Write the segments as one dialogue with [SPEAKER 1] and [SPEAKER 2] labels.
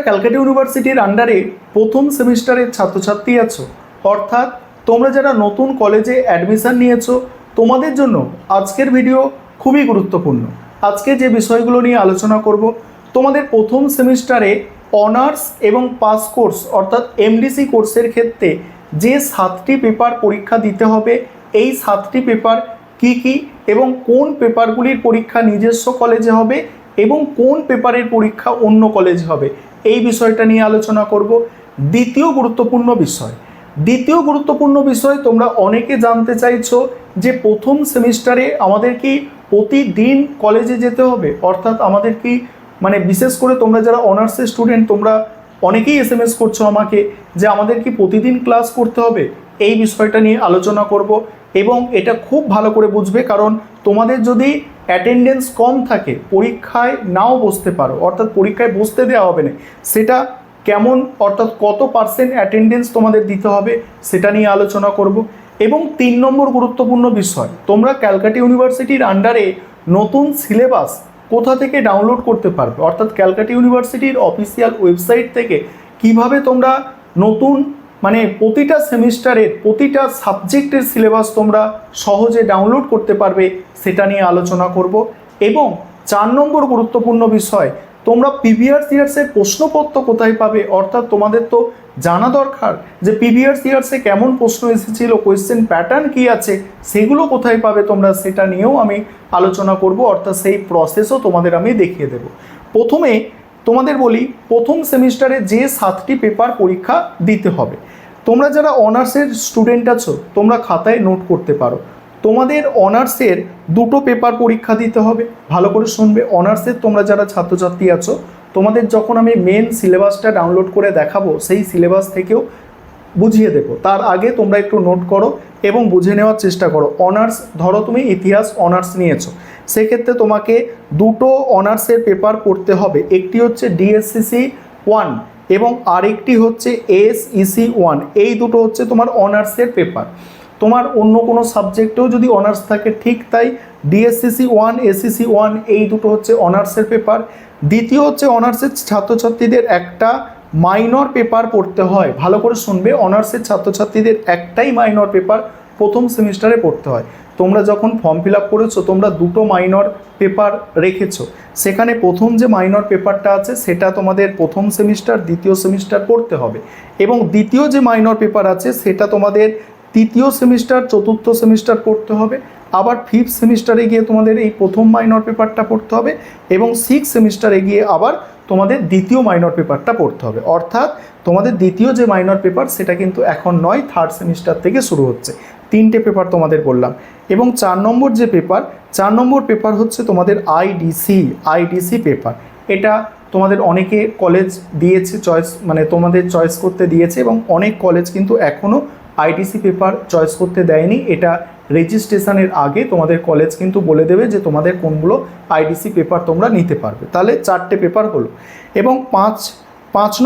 [SPEAKER 1] ক্যালকাটা ইউনিভার্সিটির আন্ডারে প্রথম সেমিস্টারের ছাত্রছাত্রী আছো, অর্থাৎ তোমরা যারা নতুন কলেজে অ্যাডমিশন নিয়েছো, তোমাদের জন্য আজকের ভিডিও খুবই গুরুত্বপূর্ণ। আজকে যে বিষয়গুলো নিয়ে আলোচনা করব, তোমাদের প্রথম সেমিস্টারে অনার্স এবং পাস কোর্স অর্থাৎ এমডিসি কোর্সের ক্ষেত্রে যে 7টি পেপার পরীক্ষা দিতে হবে, এই 7টি পেপার কি কি এবং কোন পেপারগুলির পরীক্ষা নিজস্ব কলেজে হবে এবং কোন পেপারের পরীক্ষা অন্য কলেজে হবে, এই বিষয়টা নিয়ে আলোচনা করব। দ্বিতীয় গুরুত্বপূর্ণ বিষয় তোমরা অনেকে জানতে চাইছো যে প্রথম সেমিস্টারে আমাদের কি প্রতিদিন কলেজে যেতে হবে, অর্থাৎ আমাদের কি বিশেষ করে তোমরা যারা অনার্সের স্টুডেন্ট তোমরা অনেকেই এসএমএস করছো আমাকে যে আমাদের কি প্রতিদিন ক্লাস করতে হবে, এই বিষয়টা নিয়ে আলোচনা করব। এবং এটা খুব ভালো করে বুঝবে, কারণ তোমাদের যদি অ্যাটেন্ডেন্স কম থাকে, পরীক্ষায় নাও বসতে পারো, অর্থাৎ পরীক্ষায় বসতে দেওয়া হবে না, সেটা কেমন, অর্থাৎ কত % অ্যাটেন্ডেন্স তোমাদের দিতে হবে সেটা নিয়ে আলোচনা করব। এবং 3 নম্বর গুরুত্বপূর্ণ বিষয়, তোমরা ক্যালকাটা ইউনিভার্সিটির আন্ডারে নতুন সিলেবাস কোথা থেকে ডাউনলোড করতে পারবে, অর্থাৎ ক্যালকাটা ইউনিভার্সিটির অফিসিয়াল ওয়েবসাইট থেকে কিভাবে তোমরা নতুন প্রতিটা সেমিস্টারের প্রতিটা সাবজেক্টের সিলেবাস তোমরা সহজে ডাউনলোড করতে পারবে সেটা নিয়ে আলোচনা করব। এবং 4 নম্বর গুরুত্বপূর্ণ বিষয়, তোমরা প্রিভিয়াস ইয়ার্সের প্রশ্নপত্র কোথায় পাবে, অর্থাৎ তোমাদের তো জানা দরকার যে প্রিভিয়াস ইয়ার্সে কেমন প্রশ্ন এসেছিল, কোয়েশ্চেন প্যাটার্ন কী আছে, সেগুলো কোথায় পাবে তোমরা, সেটা নিয়েও আমি আলোচনা করব, অর্থাৎ সেই প্রসেসও তোমাদের আমি দেখিয়ে দেব। প্রথমে তোমাদের বলি, প্রথম সেমিস্টারে যে 7টি পেপার পরীক্ষা দিতে হবে, তোমরা যারা অনার্সের স্টুডেন্ট আছো তোমরা খাতায় নোট করতে পারো। তোমাদের অনার্সের 2টো পেপার পরীক্ষা দিতে হবে, ভালো করে শুনবে। অনার্সের তোমরা যারা ছাত্রছাত্রী আছো, তোমাদের যখন আমি মেন সিলেবাসটা ডাউনলোড করে দেখাবো, সেই সিলেবাস থেকেও বুঝিয়ে দেবো, তার আগে তোমরা একটু নোট করো এবং বুঝে নেওয়ার চেষ্টা করো। অনার্স ধরো তুমি ইতিহাস অনার্স নিয়েছো, সেক্ষেত্রে তোমাকে 2টো অনার্সের পেপার পড়তে হবে, একটি হচ্ছে ডিএসসিসি 1 এবং আরেকটি হচ্ছে এসইসি 1। এই দুটো হচ্ছে তোমার অনার্সের পেপার। তোমার অন্য কোনো সাবজেক্টেও যদি অনার্স থাকে ঠিক তাই, ডিএসসিসি 1 এসইসি 1 এই দুটো হচ্ছে অনার্সের পেপার। দ্বিতীয় হচ্ছে অনার্সের ছাত্রছাত্রীদের একটা মাইনর পেপার পড়তে হয়, ভালো করে শুনবে। অনার্সের ছাত্রছাত্রীদের একটাই মাইনর পেপার প্রথম সেমিস্টারে পড়তে হয়। তোমরা যখন ফর্ম ফিল আপ করেছো তোমরা 2টো মাইনর পেপার রেখেছো, সেখানে প্রথম যে মাইনর পেপারটা আছে সেটা তোমাদের প্রথম সেমিস্টার দ্বিতীয় সেমিস্টার পড়তে হবে, এবং দ্বিতীয় যে মাইনর পেপার আছে সেটা তোমাদের তৃতীয় সেমিস্টার চতুর্থ সেমিস্টার পড়তে হবে। আবার 5th সেমিস্টারে গিয়ে তোমাদের এই প্রথম মাইনর পেপারটা পড়তে হবে, এবং 6th সেমিস্টারে গিয়ে আবার তোমাদের দ্বিতীয় মাইনর পেপারটা পড়তে হবে। অর্থাৎ তোমাদের দ্বিতীয় যে মাইনর পেপার সেটা কিন্তু এখন নয়, 3rd সেমিস্টার থেকে শুরু হচ্ছে। 3টে পেপার তোমাদের বললাম। এবং 4 নম্বর যে পেপার, 4 নম্বর পেপার হচ্ছে তোমাদের আইডিসি পেপার। এটা তোমাদের অনেকে কলেজ দিয়েছে চয়েস, তোমাদের চয়েস করতে দিয়েছে, এবং অনেক কলেজ কিন্তু এখনও আইডিসি পেপার চয়েস করতে দেয়নি। এটা রেজিস্ট্রেশনের আগে তোমাদের কলেজ কিন্তু বলে দেবে যে তোমাদের কোনগুলো আইডিসি পেপার তোমরা নিতে পারবে। তাহলে 4টে পেপার হলো। এবং 5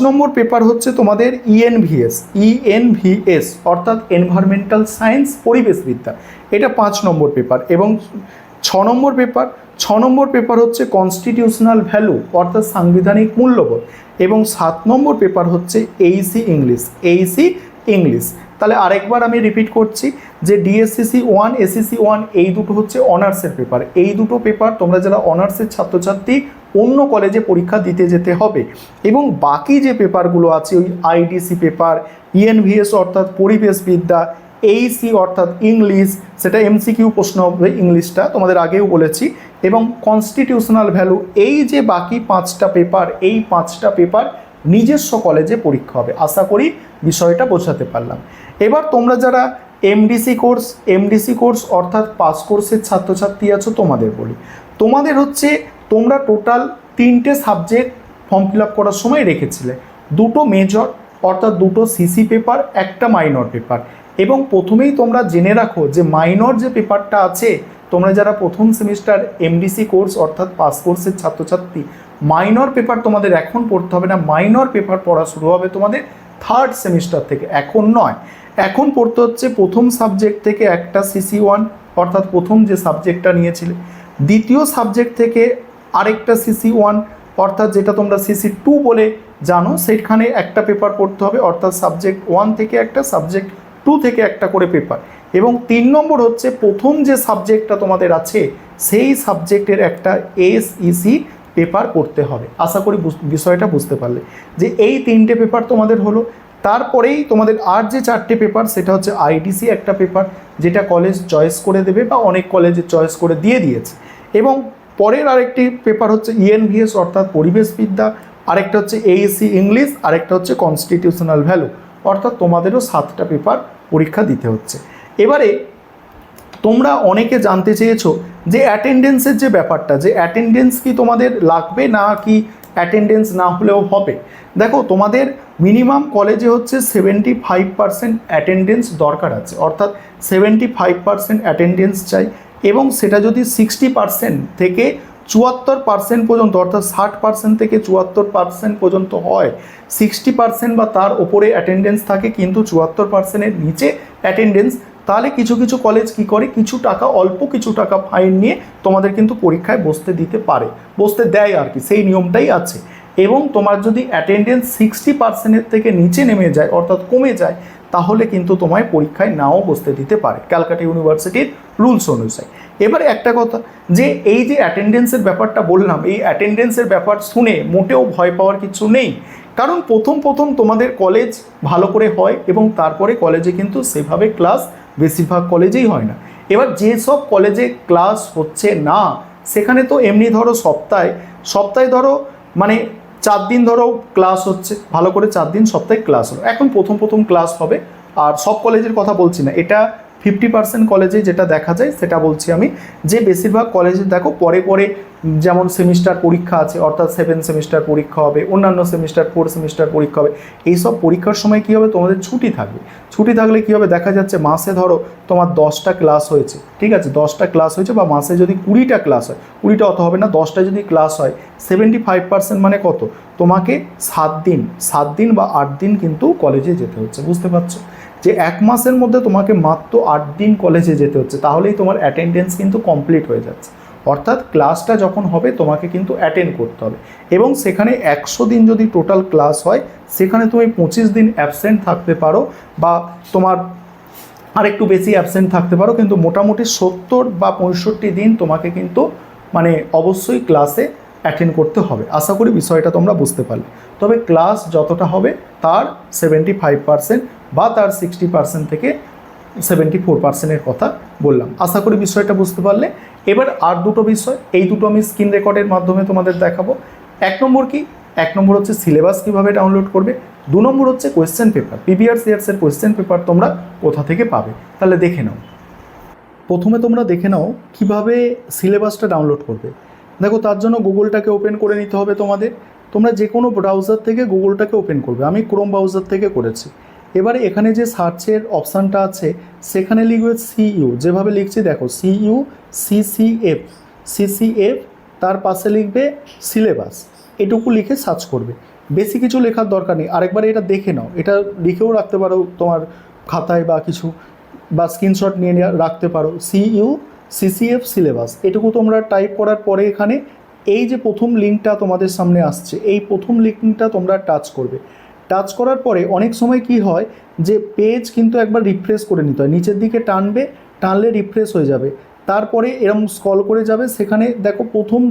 [SPEAKER 1] নম্বর পেপার হচ্ছে তোমাদের ইএনভিএস অর্থাৎ এনভায়রনমেন্টাল সায়েন্স, পরিবেশবিদ্যা। এটা 5 নম্বর পেপার। এবং 6 নম্বর পেপার হচ্ছে কনস্টিটিউশনাল ভ্যালু অর্থাৎ সাংবিধানিক মূল্যবোধ। এবং 7 নম্বর পেপার হচ্ছে এইসি ইংলিশ। তাহলে আরেকবার আমি রিপিট করছি যে ডিএসসিসি 1 এসিসি 1 এই দুটো হচ্ছে অনার্সের পেপার। এই দুটো পেপার তোমরা যারা অনার্সের ছাত্রছাত্রী অন্য কলেজে পরীক্ষা দিতে যেতে হবে। এবং বাকি যে পেপারগুলো আছে ওই আইডিসি পেপার, ইএনভিএস অর্থাৎ পরিবেশবিদ্যা, এইসি অর্থাৎ ইংলিশ, সেটা এমসিকিউ প্রশ্ন হবে, ইংলিশটা তোমাদের আগেও বলেছি, এবং কনস্টিটিউশনাল ভ্যালু, এই যে বাকি 5টা পেপার, এই 5টা পেপার নিজস্ব কলেজে পরীক্ষা হবে। আশা করি বিষয়টা বোঝাতে পারলাম। এবার তোমরা যারা এমডিসি কোর্স অর্থাৎ পাস কোর্সের ছাত্রছাত্রী আছো, তোমাদের বলি, তোমাদের হচ্ছে তোমরা টোটাল 3টে সাবজেক্ট ফর্ম ফিল আপ করার সময় রেখেছিলে, 2টো মেজর অর্থাৎ 2টো সিসি পেপার, একটা মাইনর পেপার। এবং প্রথমেই তোমরা জেনে রাখো যে মাইনর যে পেপারটা আছে, তোমরা যারা প্রথম সেমিস্টার এমডিসি কোর্স অর্থাৎ পাস কোর্সের ছাত্রছাত্রী, মাইনর পেপার তোমাদের এখন পড়তে হবে না, মাইনর পেপার পড়া শুরু হবে তোমাদের 3rd সেমিস্টার থেকে, এখন নয়। এখন পড়তে হচ্ছে প্রথম সাবজেক্ট থেকে একটা সিসি 1 অর্থাৎ প্রথম যে সাবজেক্টটা নিয়েছিলে, দ্বিতীয় সাবজেক্ট থেকে আরেকটা সিসি 1 অর্থাৎ যেটা তোমরা সিসি 2 বলে জানো, সেখানে একটা পেপার পড়তে হবে, অর্থাৎ সাবজেক্ট 1 থেকে একটা, সাবজেক্ট 2 থেকে একটা করে পেপার। এবং 3 নম্বর হচ্ছে প্রথম যে সাবজেক্টটা তোমাদের আছে সেই সাবজেক্টের একটা এসইসি পেপার করতে হবে। আশা করি বিষয়টা বুঝতে পারলে যে এই 3টে পেপার তোমাদের হলো। তারপরেই তোমাদের আর যে 4টে পেপার সেটা হচ্ছে আইডিসি একটা পেপার, যেটা কলেজ চয়েস করে দেবে বা অনেক কলেজে চয়েস করে দিয়ে দিয়েছে। এবং পরের আরেকটি পেপার হচ্ছে ইএনভিএস অর্থাৎ পরিবেশবিদ্যা, আরেকটা হচ্ছে এইএসসি ইংলিশ, আরেকটা হচ্ছে কনস্টিটিউশনাল ভ্যালু। অর্থাৎ তোমাদেরও 7টা পেপার পরীক্ষা দিতে হচ্ছে। এবারে তোমরা অনেকে জানতে চেয়েছো যে অ্যাটেন্ডেন্সের যে ব্যাপারটা, যে অ্যাটেন্ডেন্স কি তোমাদের লাগবে না কি অ্যাটেন্ডেন্স না হলেও হবে। দেখো তোমাদের মিনিমাম কলেজে হচ্ছে 75% অ্যাটেন্ডেন্স দরকার আছে, অর্থাৎ 75% অ্যাটেন্ডেন্স চাই। এবং সেটা যদি 60% থেকে 74% পর্যন্ত, অর্থাৎ 60% থেকে 74% পর্যন্ত হয়, 60% বা তার ওপরে অ্যাটেন্ডেন্স থাকে কিন্তু 74%-এর নিচে অ্যাটেন্ডেন্স, তাহলে কিছু কিছু কলেজ কি করে, কিছু টাকা, অল্প কিছু টাকা ফাইন নিয়ে তোমাদের কিন্তু পরীক্ষায় বসতে দিতে পারে, বসতে দেয় আর কি, সেই নিয়মটাই আছে। এবং তোমার যদি অ্যাটেন্ডেন্স 60%-এর থেকে নিচে নেমে যায়, অর্থাৎ কমে যায়, তাহলে কিন্তু তোমায় পরীক্ষায় নাও বসতে দিতে পারে ক্যালকাটা ইউনিভার্সিটির রুলস অনুযায়ী। এবারে একটা কথা, যে এই যে অ্যাটেন্ডেন্সের ব্যাপারটা বললাম, এই অ্যাটেন্ডেন্সের ব্যাপার শুনে মোটেও ভয় পাওয়ার কিছু নেই। কারণ প্রথম তোমাদের কলেজ ভালো করে হয় এবং তারপরে কলেজে কিন্তু সেভাবে ক্লাস বেশিরভাগ কলেজেই হয় না। এবার যেসব কলেজে ক্লাস হচ্ছে না সেখানে তো এমনি ধরো সপ্তাহে ধরো মানে 4 দিন ধরো ক্লাস হচ্ছে, ভালো করে 4 দিন সপ্তাহে ক্লাস হলো। এখন প্রথম ক্লাস হবে, আর সব কলেজের কথা বলছি না, এটা 50% কলেজে যেটা দেখা যায় সেটা বলছি আমি, যে বেশিরভাগ কলেজে দেখো পরে যেমন সেমিস্টার পরীক্ষা আছে, অর্থাৎ 7 সেমিস্টার পরীক্ষা হবে, অন্যান্য সেমিস্টার 4 সেমিস্টার পরীক্ষা হবে। এইসব পরীক্ষার সময় কী হবে, তোমাদের ছুটি থাকবে। ছুটি থাকলে কী হবে, দেখা যাচ্ছে মাসে ধরো তোমার 10টা ক্লাস হয়েছে, ঠিক আছে, 10টা ক্লাস হয়েছে, বা মাসে যদি 20টা ক্লাস হয়, 20টা অত হবে না, 10টা যদি ক্লাস হয়, 75% মানে কত, তোমাকে 7 দিন বা 8 দিন কিন্তু কলেজে যেতে হচ্ছে। বুঝতে পারছো যে 1 মাসের মধ্যে তোমাকে মাত্র 8 দিন কলেজে যেতে হচ্ছে, তাহলেই তোমার অ্যাটেন্ডেন্স কিন্তু কমপ্লিট হয়ে যাচ্ছে। অর্থাৎ ক্লাসটা যখন হবে তোমাকে কিন্তু অ্যাটেন্ড করতে হবে। এবং সেখানে 100 দিন যদি টোটাল ক্লাস হয়, সেখানে তুমি 25 দিন অ্যাবসেন্ট থাকতে পারো, বা তোমার আরেকটু বেশি অ্যাবসেন্ট থাকতে পারো, কিন্তু মোটামুটি 70 বা 65 দিন তোমাকে কিন্তু মানে অবশ্যই ক্লাসে অ্যাটেন্ড করতে হবে। আশা করি বিষয়টা তোমরা বুঝতে পারলে। তবে ক্লাস যতটা হবে তার 75% বা তার 60% থেকে 74%-এর কথা বললাম। আশা করি বিষয়টা বুঝতে পারলে। এবার আর দুটো বিষয়, এই দুটো আমি স্ক্রিন রেকর্ডের মাধ্যমে তোমাদের দেখাবো। 1 নম্বর কি, 1 নম্বর হচ্ছে সিলেবাস কীভাবে ডাউনলোড করবে, 2 নম্বর হচ্ছে কোয়েশ্চেন পেপার, প্রিভিয়াস ইয়ার্সের কোয়েশ্চেন পেপার তোমরা কোথা থেকে পাবে। তাহলে দেখে নাও। প্রথমে তোমরা দেখে নাও কীভাবে সিলেবাসটা ডাউনলোড করবে। দেখো তার জন্য গুগলটাকে ওপেন করে নিতে হবে তোমাদের। তোমরা যে কোনো ব্রাউজার থেকে গুগলটাকে ওপেন করবে, আমি ক্রোম ব্রাউজার থেকে করেছি। এবারে এখানে যে সার্চের অপশানটা আছে সেখানে লিখবে সিইউ, যেভাবে লিখছি দেখো সিইউ সিসিএফ, তার পাশে লিখবে সিলেবাস, এটুকু লিখে সার্চ করবে। বেশি কিছু লেখার দরকার নেই। আরেকবার এটা দেখে নাও, এটা লিখেও রাখতে পারো তোমার খাতায় বা কিছু, বা স্ক্রিনশট নিয়ে রাখতে পারো। সিইউ সিসিএফ সিলেবাস, এটুকু তোমরা টাইপ করার পরে এখানে এই যে প্রথম লিঙ্কটা তোমাদের সামনে আসছে, এই প্রথম লিঙ্কটা তোমরা টাচ করবে। টাচ করার পরে অনেক সময় কি হয় যে পেজ কিন্তু একবার রিফ্রেশ করে নিতে হয়, নিচের দিকে টানলে রিফ্রেশ হয়ে যাবে। তারপরে এরকম স্ক্রল করে যাবে, সেখানে দেখো প্রথম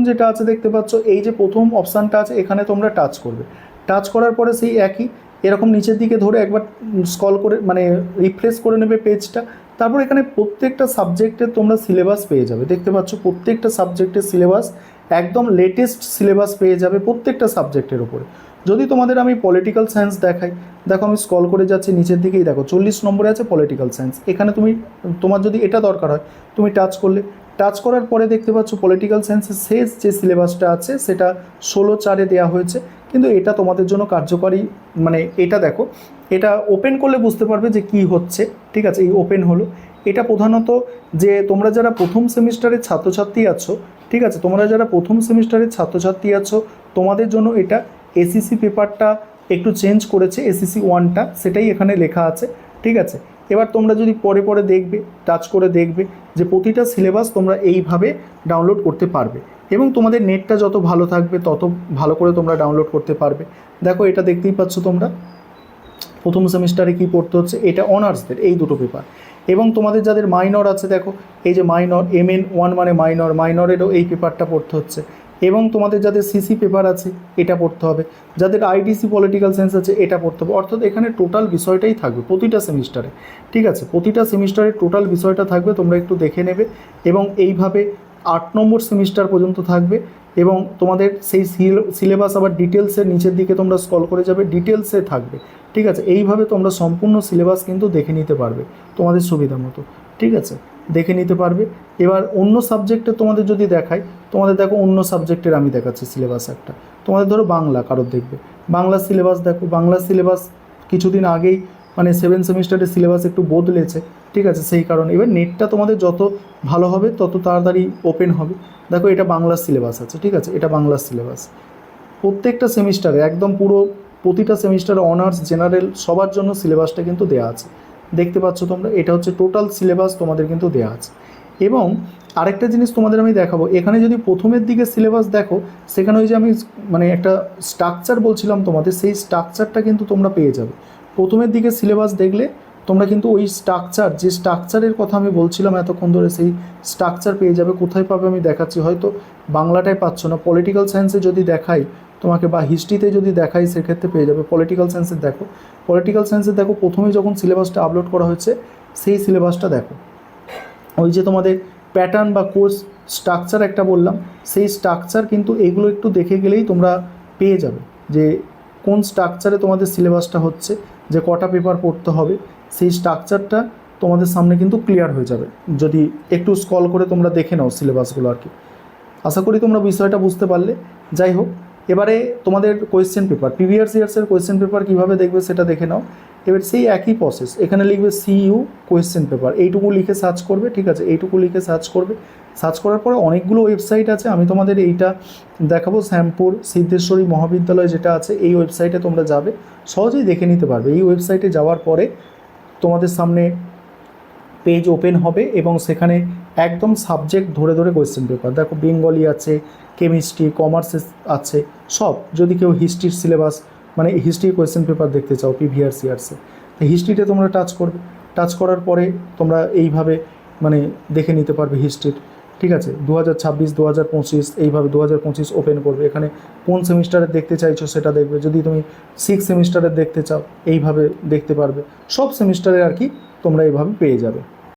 [SPEAKER 1] যেটা আছে দেখতে পাচ্ছ, এই যে প্রথম অপশানটা আছে এখানে তোমরা টাচ করবে। টাচ করার পরে সেই একই এরকম নিচের দিকে ধরে একবার স্ক্রল করে মানে রিফ্রেশ করে নেবে পেজটা। তারপর এখানে প্রত্যেকটা সাবজেক্টের তোমরা সিলেবাস পেয়ে যাবে। দেখতে পাচ্ছ প্রত্যেকটা সাবজেক্টের সিলেবাস, একদম লেটেস্ট সিলেবাস পেয়ে যাবে প্রত্যেকটা সাবজেক্টের উপরে। যদি তোমাদের আমি পলিটিক্যাল সায়েন্স দেখাই, দেখো আমি স্ক্রল করে যাচ্ছি নিচের দিকেই, দেখো 40 নম্বরে আছে পলিটিক্যাল সায়েন্স। এখানে তোমার যদি এটা দরকার হয় তুমি টাচ করলে, টাচ করার পরে দেখতে পাচ্ছ পলিটিক্যাল সায়েন্সের শেষ যে সিলেবাসটা আছে সেটা 16/4-এ দেওয়া হয়েছে। কিন্তু এটা তোমাদের জন্য কার্যকরী, মানে এটা দেখো, এটা ওপেন করলে বুঝতে পারবে যে কি হচ্ছে। ঠিক আছে, এই ওপেন হলো। এটা প্রধানত যে তোমরা যারা প্রথম সেমিস্টারের ছাত্রছাত্রী আছো, ঠিক আছে, তোমরা যারা প্রথম সেমিস্টারের ছাত্রছাত্রী আছো তোমাদের জন্য এটা এসিসি পেপারটা একটু চেঞ্জ করেছে, এসিসি 1টা, সেটাই এখানে লেখা আছে। ঠিক আছে, এবার তোমরা যদি পরে দেখবে, টাচ করে দেখবে যে প্রতিটা সিলেবাস তোমরা এইভাবে ডাউনলোড করতে পারবে। এবং তোমাদের নেটটা যত ভালো থাকবে তত ভালো করে তোমরা ডাউনলোড করতে পারবে। দেখো এটা দেখতেই পাচ্ছ তোমরা, প্রথম সেমিস্টারে কী পড়তে হচ্ছে, এটা অনার্সদের এই দুটো পেপার। এবং তোমাদের যাদের মাইনর আছে, দেখো এই যে মাইনর MN1 মানে মাইনরেরও এই পেপারটা পড়তে হচ্ছে। এবং তোমাদের যাদের সিসি পেপার আছে এটা পড়তে হবে, যাদের আইডিসি পলিটিক্যাল সায়েন্স আছে এটা পড়তে হবে। অর্থাৎ এখানে টোটাল বিষয়টাই থাকবে প্রতিটা সেমিস্টারে, ঠিক আছে, প্রতিটা সেমিস্টারে টোটাল বিষয়টা থাকবে, তোমরা একটু দেখে নেবে। এবং এইভাবে 8 নম্বর সেমিস্টার পর্যন্ত থাকবে। এবং তোমাদের সেই সিলেবাস আবার ডিটেলসের নিচের দিকে তোমরা স্ক্রল করে যাবে, ডিটেলসে থাকবে, ঠিক আছে। এইভাবে তোমরা সম্পূর্ণ সিলেবাস কিন্তু দেখে নিতে পারবে তোমাদের সুবিধা মতো, ঠিক আছে, দেখে নিতে পারবে। এবার অন্য সাবজেক্টে তোমাদের যদি দেখাই, তোমাদের দেখো অন্য সাবজেক্টের আমি দেখাচ্ছি সিলেবাস একটা। তোমাদের ধরো বাংলা কারোর দেখবে, বাংলা সিলেবাস দেখো, বাংলা সিলেবাস কিছুদিন আগেই মানে 7 সেমিস্টারের সিলেবাস একটু বদলেছে, ঠিক আছে, সেই কারণে। এবার নেটটা তোমাদের যত ভালো হবে তত তাড়াতাড়ি ওপেন হবে। দেখো এটা বাংলার সিলেবাস আছে, ঠিক আছে, এটা বাংলার সিলেবাস। প্রত্যেকটা সেমিস্টারে একদম পুরো প্রতিটা সেমিস্টারে অনার্স জেনারেল সবার জন্য সিলেবাসটা কিন্তু দেওয়া আছে, দেখতে পাচ্ছ তোমরা, এটা হচ্ছে টোটাল সিলেবাস তোমাদের কিন্তু দেওয়া আছে। এবং আরেকটা জিনিস তোমাদের আমি দেখাবো, এখানে যদি প্রথমের দিকে সিলেবাস দেখো, সেখানে ওই যে আমি মানে একটা স্ট্রাকচার বলছিলাম তোমাদের, সেই স্ট্রাকচারটা কিন্তু তোমরা পেয়ে যাবে। প্রথমের দিকে সিলেবাস দেখলে তোমরা কিন্তু ওই স্ট্রাকচার, যে স্ট্রাকচারের কথা আমি বলছিলাম এতক্ষণ ধরে, সেই স্ট্রাকচার পেয়ে যাবে। কোথায় পাবে আমি দেখাচ্ছি, হয়তো বাংলাটায় পাচ্ছ না, পলিটিক্যাল সায়েন্সে যদি দেখাই তোমাকে বা হিস্ট্রিতে যদি দেখাই সেক্ষেত্রে পেয়ে যাবে। পলিটিক্যাল সায়েন্সের দেখো, পলিটিক্যাল সায়েন্সের দেখো প্রথমেই যখন সিলেবাসটা আপলোড করা হয়েছে সেই সিলেবাসটা দেখো, ওই যে তোমাদের প্যাটার্ন বা কোর্স স্ট্রাকচার একটা বললাম, সেই স্ট্রাকচার কিন্তু এগুলো একটু দেখে গেলেই তোমরা পেয়ে যাবে যে কোন স্ট্রাকচারে তোমাদের সিলেবাসটা হচ্ছে, যে কটা পেপার পড়তে হবে, সেই স্ট্রাকচারটা তোমাদের সামনে কিন্তু ক্লিয়ার হয়ে যাবে যদি একটু স্ক্রল করে তোমরা দেখে নাও সিলেবাসগুলো আর কি। আশা করি তোমরা বিষয়টা বুঝতে পারলে। যাই হোক, এবারে তোমাদের কোয়েশ্চেন পেপার, প্রিভিয়াস ইয়ার্সের কোয়েশ্চেন পেপার কীভাবে দেখবে সেটা দেখে নাও। এবার সেই একই প্রসেস, এখানে লিখবে CU কোয়েশ্চেন পেপার, এইটুকু লিখে সার্চ করবে, ঠিক আছে, এইটুকু লিখে সার্চ করবে। সার্চ করার পরে অনেকগুলো ওয়েবসাইট আছে, আমি তোমাদের এইটা দেখাবো, শ্যামপুর সিদ্ধেশ্বরী মহাবিদ্যালয় যেটা আছে, এই ওয়েবসাইটে তোমরা যাবে, সহজেই দেখে নিতে পারবে। এই ওয়েবসাইটে যাওয়ার পরে তোমাদের সামনে পেজ ওপেন হবে এবং সেখানে একদম সাবজেক্ট ধরে ধরে কোয়েশ্চেন পেপার দেখো, বেঙ্গলি আছে, কেমিস্ট্রি, কমার্স আছে, সব। যদি কেউ হিস্ট্রির সিলেবাস মানে হিস্ট্রির কোয়েশ্চেন পেপার দেখতে চাও প্রিভিয়াস ইয়ার্সে, তো হিস্ট্রিতে তোমরা টাচ করবে, টাচ করার পরে তোমরা এইভাবে মানে দেখে নিতে পারবে হিস্ট্রির, ঠিক আছে, 2026, 2025, এইভাবে 2025 ওপেন করবে, এখানে কোন সেমিস্টারে দেখতে চাইছো সেটা দেখবে। যদি তুমি 6 সেমিস্টারের দেখতে চাও এইভাবে দেখতে পারবে, সব সেমিস্টারে আর কি তোমরা এইভাবে পেয়ে যাবে।